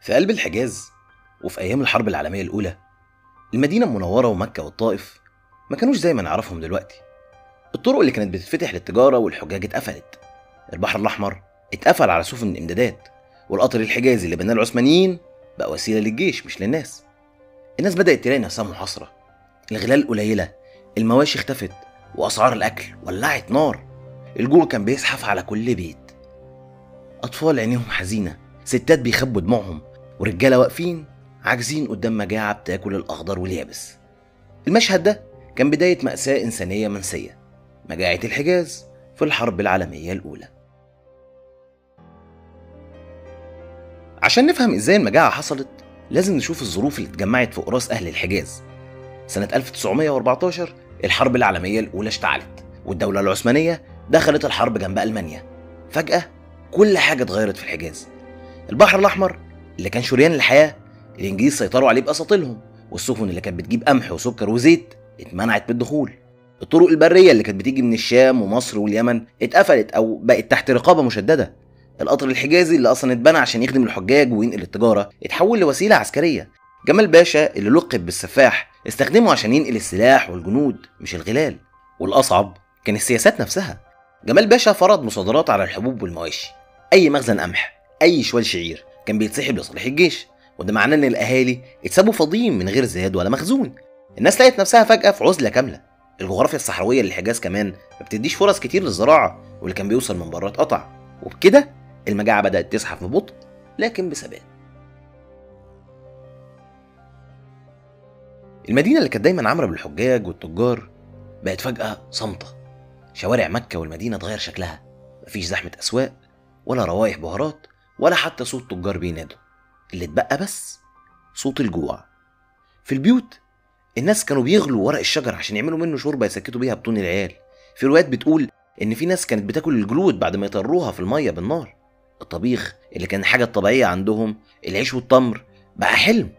في قلب الحجاز وفي أيام الحرب العالمية الأولى، المدينة المنورة ومكة والطائف ما كانوش زي ما نعرفهم دلوقتي. الطرق اللي كانت بتتفتح للتجارة والحجاج اتقفلت، البحر الأحمر اتقفل على سفن الإمدادات، والقطر الحجازي اللي بناه العثمانيين بقى وسيلة للجيش مش للناس. الناس بدأت تلاقي نفسها محاصرة، الغلال قليلة، المواشي اختفت، وأسعار الأكل ولعت نار. الجوع كان بيزحف على كل بيت، أطفال عينيهم حزينة، ستات بيخبوا دموعهم، ورجالة واقفين عاجزين قدام مجاعة بتاكل الأخضر واليابس. المشهد ده كان بداية مأساة إنسانية منسية، مجاعة الحجاز في الحرب العالمية الأولى. عشان نفهم إزاي المجاعة حصلت لازم نشوف الظروف اللي اتجمعت فوق راس أهل الحجاز. سنة 1914 الحرب العالمية الأولى اشتعلت، والدولة العثمانية دخلت الحرب جنب ألمانيا. فجأة كل حاجة اتغيرت في الحجاز. البحر الأحمر اللي كان شريان الحياة الإنجليز سيطروا عليه بأساطيلهم، والسفن اللي كانت بتجيب قمح وسكر وزيت اتمنعت بالدخول. الطرق البرية اللي كانت بتيجي من الشام ومصر واليمن اتقفلت أو بقت تحت رقابة مشددة. القطر الحجازي اللي أصلا اتبنى عشان يخدم الحجاج وينقل التجارة اتحول لوسيلة عسكرية. جمال باشا اللي لقب بالسفاح استخدمه عشان ينقل السلاح والجنود مش الغلال. والأصعب كان السياسات نفسها. جمال باشا فرض مصادرات على الحبوب والمواشي. أي مخزن قمح، أي شوال شعير كان بيتسحب لصالح الجيش، وده معناه ان الاهالي اتسابوا فاضيين من غير زاد ولا مخزون. الناس لقت نفسها فجأة في عزلة كاملة. الجغرافيا الصحراوية للحجاز كمان ما بتديش فرص كتير للزراعة، واللي كان بيوصل من بره اتقطع. وبكده المجاعة بدأت تزحف ببطء لكن بثبات. المدينة اللي كانت دايما عامرة بالحجاج والتجار بقت فجأة صامتة. شوارع مكة والمدينة اتغير شكلها، مفيش زحمة أسواق ولا روايح بهارات ولا حتى صوت تجار بينادوا. اللي اتبقى بس صوت الجوع. في البيوت الناس كانوا بيغلوا ورق الشجر عشان يعملوا منه شوربه يسكتوا بيها بطون العيال. في روايات بتقول ان في ناس كانت بتاكل الجلود بعد ما يطروها في الميه بالنار. الطبيخ اللي كان حاجه طبيعيه عندهم، العيش والتمر، بقى حلم.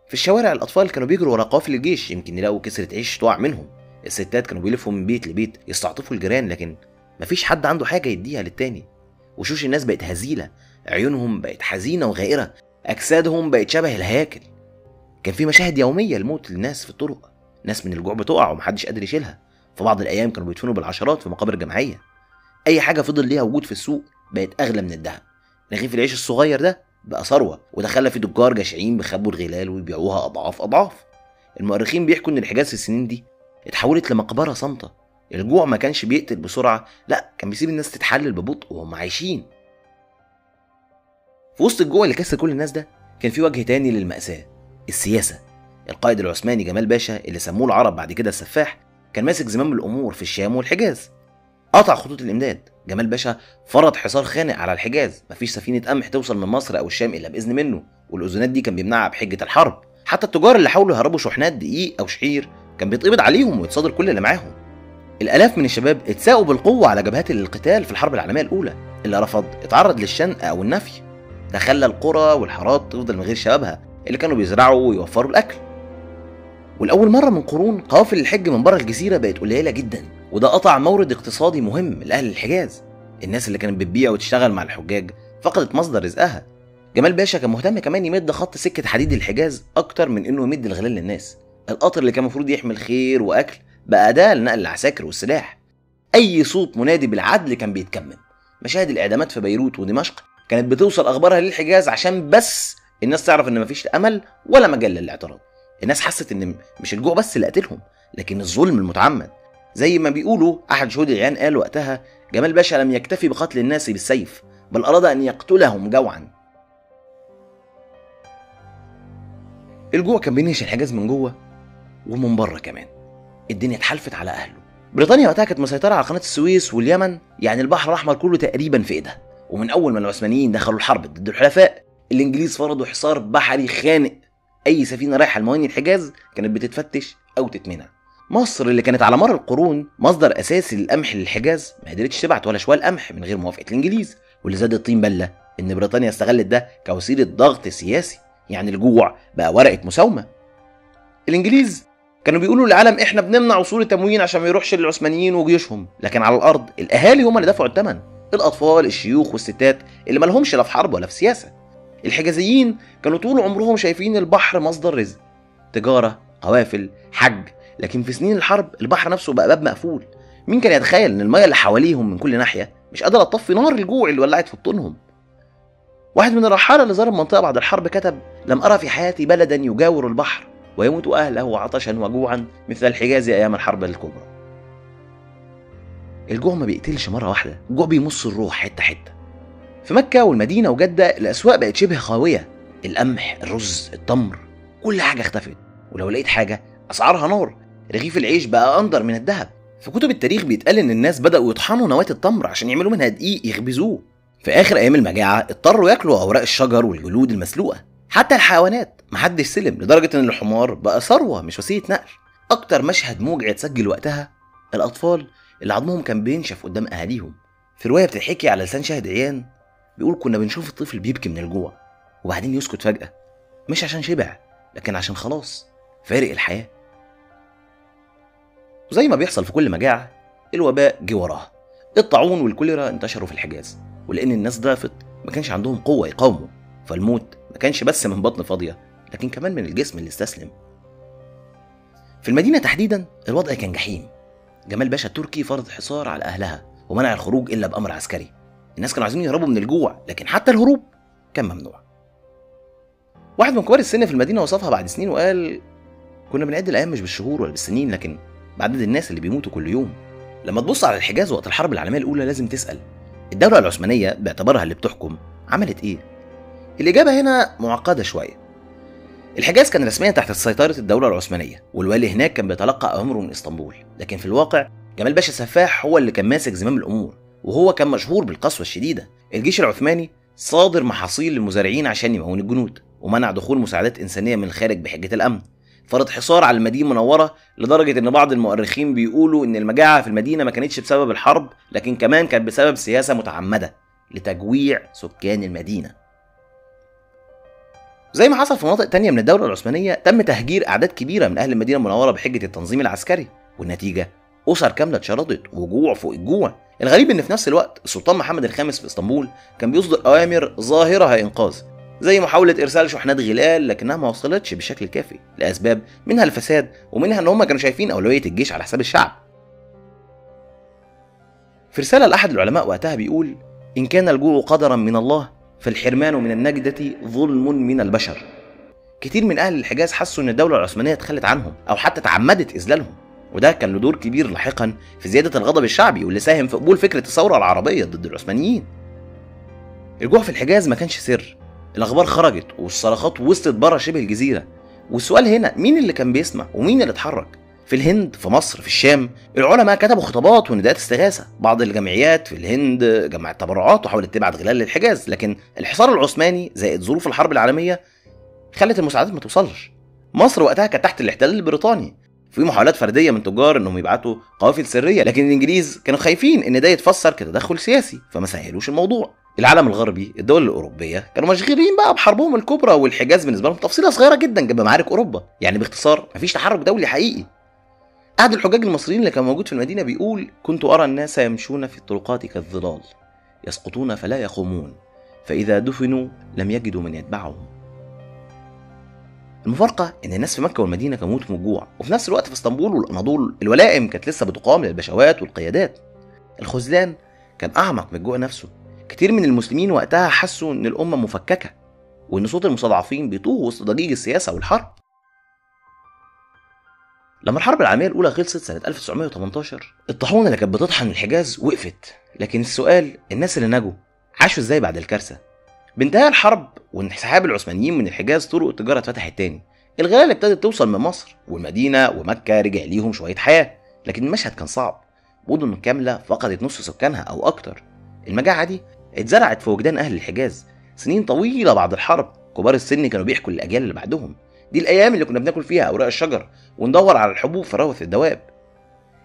في الشوارع الاطفال كانوا بيجروا ورا قوافل الجيش يمكن يلاقوا كسرة عيش تقع منهم. الستات كانوا بيلفوا من بيت لبيت يستعطفوا الجيران، لكن مفيش حد عنده حاجه يديها للتاني. وشوش الناس بقت هزيله، عيونهم بقت حزينة وغائرة، أجسادهم بقت شبه الهياكل. كان في مشاهد يومية لموت للناس في الطرق، ناس من الجوع بتقع ومحدش قادر يشيلها. في بعض الأيام كانوا بيدفنوا بالعشرات في مقابر جماعية. أي حاجة فضل ليها وجود في السوق بقت أغلى من الذهب. رغيف العيش الصغير ده بقى ثروة، وده خلى في تجار جشعين بيخبوا الغلال ويبيعوها أضعاف أضعاف. المؤرخين بيحكوا إن الحجاز في السنين دي اتحولت لمقبرة صامتة. الجوع ما كانش بيقتل بسرعة، لا كان بيسيب الناس تتحلل ببطء وهم عايشين. في وسط الجوع اللي كسر كل الناس ده كان في وجه تاني للمأساة، السياسة. القائد العثماني جمال باشا اللي سموه العرب بعد كده السفاح كان ماسك زمام الأمور في الشام والحجاز. قطع خطوط الإمداد. جمال باشا فرض حصار خانق على الحجاز، مفيش سفينة قمح توصل من مصر أو الشام إلا بإذن منه، والأذونات دي كان بيمنعها بحجة الحرب. حتى التجار اللي حاولوا يهربوا شحنات دقيق أو شعير كان بيتقبض عليهم ويتصادر كل اللي معاهم. الآلاف من الشباب اتساقوا بالقوة على جبهات القتال في الحرب العالمية الأولى. اللي رفض اتعرض للشنق أو النفي. ده خلى القرى والحارات تفضل من غير شبابها اللي كانوا بيزرعوا ويوفروا الأكل. والأول مرة من قرون قوافل الحج من بره الجزيرة بقت قليلة جدا، وده قطع مورد اقتصادي مهم لأهل الحجاز. الناس اللي كانت بتبيع وتشتغل مع الحجاج فقدت مصدر رزقها. جمال باشا كان مهتم كمان يمد خط سكة حديد الحجاز أكتر من إنه يمد الغلال للناس. القطر اللي كان المفروض يحمل خير وأكل بقى أداة لنقل العساكر والسلاح. أي صوت منادي بالعدل كان بيتكمم. مشاهد الإعدامات في بيروت ودمشق كانت بتوصل أخبارها للحجاز عشان بس الناس تعرف إن مفيش أمل ولا مجال للاعتراض. الناس حست إن مش الجوع بس اللي قتلهم، لكن الظلم المتعمد. زي ما بيقولوا أحد شهود العيان قال وقتها: جمال باشا لم يكتفي بقتل الناس بالسيف، بل أراد أن يقتلهم جوعا. الجوع كان بينهش الحجاز من جوه ومن بره كمان. الدنيا اتحالفت على أهله. بريطانيا وقتها كانت مسيطرة على قناة السويس واليمن، يعني البحر الأحمر كله تقريبا في إيدها. ومن أول ما العثمانيين دخلوا الحرب ضد الحلفاء، الإنجليز فرضوا حصار بحري خانق. أي سفينة رايحة لموانئ الحجاز كانت بتتفتش أو تتمنع. مصر اللي كانت على مر القرون مصدر أساسي للقمح للحجاز ما قدرتش تبعت ولا شوال قمح من غير موافقة الإنجليز. واللي زاد الطين بلة إن بريطانيا استغلت ده كوسيلة ضغط سياسي، يعني الجوع بقى ورقة مساومة. الإنجليز كانوا بيقولوا للعالم احنا بنمنع وصول التموين عشان ما يروحش للعثمانيين وجيوشهم، لكن على الارض الاهالي هم اللي دفعوا الثمن. الاطفال، الشيوخ والستات اللي ما لهمش لا في حرب ولا في سياسه. الحجازيين كانوا طول عمرهم شايفين البحر مصدر رزق، تجارة، قوافل، حج، لكن في سنين الحرب البحر نفسه بقى باب مقفول. مين كان يتخيل ان المياه اللي حواليهم من كل ناحية مش قادرة تطفي نار الجوع اللي ولعت في بطونهم؟ واحد من الرحالة اللي زار المنطقة بعد الحرب كتب: لم أرى في حياتي بلدا يجاور البحر ويموت أهله عطشا وجوعا مثل الحجاز أيام الحرب الكبرى. الجوع ما بيقتلش مرة واحدة، الجوع بيمص الروح حتة حتة. في مكة والمدينة وجدة الأسواق بقت شبه خاوية، القمح، الرز، التمر، كل حاجة اختفت، ولو لقيت حاجة أسعارها نار. رغيف العيش بقى أندر من الذهب. في كتب التاريخ بيتقال إن الناس بدأوا يطحنوا نواة التمر عشان يعملوا منها دقيق يخبزوه. في آخر أيام المجاعة اضطروا ياكلوا أوراق الشجر والجلود المسلوقة. حتى الحيوانات محدش سلم، لدرجة إن الحمار بقى ثروة مش وسيلة نقل. أكتر مشهد موجع اتسجل وقتها الأطفال اللي عظمهم كان بينشف قدام أهاليهم. في رواية بتحكي على لسان شاهد عيان بيقول: كنا بنشوف الطفل بيبكي من الجوع وبعدين يسكت فجأة، مش عشان شبع لكن عشان خلاص فارق الحياة. وزي ما بيحصل في كل مجاعة، الوباء جه وراها. الطاعون والكوليرا انتشروا في الحجاز، ولأن الناس ضعفت ما كانش عندهم قوة يقاوموا، فالموت ما كانش بس من بطن فاضية لكن كمان من الجسم اللي استسلم. في المدينة تحديدا الوضع كان جحيم. جمال باشا التركي فرض حصار على أهلها ومنع الخروج إلا بأمر عسكري. الناس كانوا عايزين يهربوا من الجوع لكن حتى الهروب كان ممنوع. واحد من كبار السن في المدينة وصفها بعد سنين وقال: كنا بنعد الأيام مش بالشهور ولا بالسنين لكن بعدد الناس اللي بيموتوا كل يوم. لما تبص على الحجاز وقت الحرب العالمية الأولى لازم تسأل: الدولة العثمانية باعتبارها اللي بتحكم عملت إيه؟ الإجابة هنا معقدة شوية. الحجاز كان رسميا تحت سيطرة الدولة العثمانية، والوالي هناك كان بيتلقى أوامره من اسطنبول، لكن في الواقع جمال باشا السفاح هو اللي كان ماسك زمام الأمور، وهو كان مشهور بالقسوة الشديدة. الجيش العثماني صادر محاصيل للمزارعين عشان يمون الجنود، ومنع دخول مساعدات إنسانية من الخارج بحجة الأمن. فرض حصار على المدينة المنورة لدرجة إن بعض المؤرخين بيقولوا إن المجاعة في المدينة ما كانتش بسبب الحرب لكن كمان كانت بسبب سياسة متعمدة لتجويع سكان المدينة. زي ما حصل في مناطق تانية من الدولة العثمانية تم تهجير أعداد كبيرة من أهل المدينة المنورة بحجة التنظيم العسكري، والنتيجة أسر كاملة اتشردت وجوع فوق الجوع. الغريب إن في نفس الوقت السلطان محمد الخامس في اسطنبول كان بيصدر أوامر ظاهرها إنقاذ، زي محاولة إرسال شحنات غلال لكنها ما وصلتش بشكل كافي لأسباب منها الفساد ومنها إن هم كانوا شايفين أولوية الجيش على حساب الشعب. في رسالة لأحد العلماء وقتها بيقول: إن كان الجوع قدرا من الله فالحرمان من النجدة ظلم من البشر. كتير من أهل الحجاز حسوا إن الدولة العثمانية تخلت عنهم أو حتى تعمدت إذلالهم، وده كان له دور كبير لاحقا في زيادة الغضب الشعبي واللي ساهم في قبول فكرة الثورة العربية ضد العثمانيين. الجوع في الحجاز ما كانش سر، الأخبار خرجت والصرخات وصلت بره شبه الجزيرة، والسؤال هنا مين اللي كان بيسمع ومين اللي اتحرك؟ في الهند، في مصر، في الشام، العلماء كتبوا خطابات ونداءات استغاثة. بعض الجمعيات في الهند جمعت تبرعات وحاولت تبعت غلال للحجاز، لكن الحصار العثماني زائد ظروف الحرب العالمية خلت المساعدات ما توصلش. مصر وقتها كانت تحت الاحتلال البريطاني، في محاولات فردية من تجار انهم يبعتوا قوافل سرية، لكن الانجليز كانوا خايفين ان ده يتفسر كتدخل سياسي فما سهلوش الموضوع. العالم الغربي، الدول الأوروبية كانوا مشغولين بقى بحربهم الكبرى، والحجاز بالنسبة لهم تفصيلة صغيرة جدا جنب معارك أوروبا. يعني باختصار مفيش تحرك دولي حقيقي. أحد الحجاج المصريين اللي كان موجود في المدينة بيقول: كنت أرى الناس يمشون في الطرقات كالظلال، يسقطون فلا يقومون، فإذا دفنوا لم يجدوا من يتبعهم. المفارقة إن الناس في مكة والمدينة كانوا يموتوا من الجوع، وفي نفس الوقت في اسطنبول والأناضول الولائم كانت لسه بتقام للبشوات والقيادات. الخذلان كان أعمق من الجوع نفسه. كتير من المسلمين وقتها حسوا إن الأمة مفككة وإن صوت المستضعفين بيتوه وسط ضجيج السياسة والحرب. لما الحرب العالمية الأولى خلصت سنة 1918 الطاحونة اللي كانت بتطحن الحجاز وقفت، لكن السؤال الناس اللي نجوا عاشوا إزاي بعد الكارثة؟ بانتهاء الحرب وانسحاب العثمانيين من الحجاز طرق التجارة اتفتحت تاني، الغلال ابتدت توصل من مصر والمدينة ومكة رجع ليهم شوية حياة، لكن المشهد كان صعب. مدن كاملة فقدت نص سكانها أو أكتر. المجاعة دي اتزرعت في وجدان أهل الحجاز سنين طويلة بعد الحرب. كبار السن كانوا بيحكوا للأجيال اللي بعدهم: دي الأيام اللي كنا بناكل فيها أوراق الشجر وندور على الحبوب في روث الدواب.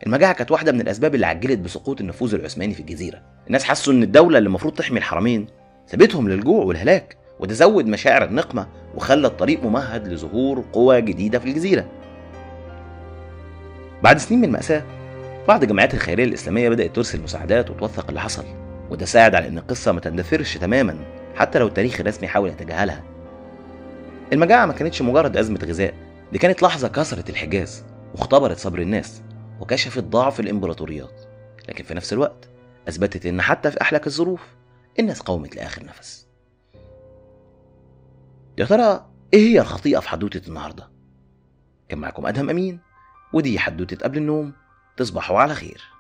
المجاعة كانت واحدة من الأسباب اللي عجلت بسقوط النفوذ العثماني في الجزيرة. الناس حسوا إن الدولة اللي المفروض تحمي الحرمين سابتهم للجوع والهلاك، وده زود مشاعر النقمة وخلى الطريق ممهد لظهور قوى جديدة في الجزيرة. بعد سنين من المأساة بعض الجمعيات الخيرية الإسلامية بدأت ترسل مساعدات وتوثق اللي حصل، وده ساعد على إن القصة ما تندثرش تماما حتى لو التاريخ الرسمي حاول يتجاهلها. المجاعة ما كانتش مجرد أزمة غذاء، دي كانت لحظة كسرت الحجاز واختبرت صبر الناس وكشفت ضعف الإمبراطوريات، لكن في نفس الوقت أثبتت إن حتى في أحلك الظروف الناس قاومت لآخر نفس. يا ترى إيه هي الخطيئة في حدوتة النهاردة؟ كان معكم أدهم أمين، ودي حدوتة قبل النوم. تصبحوا على خير.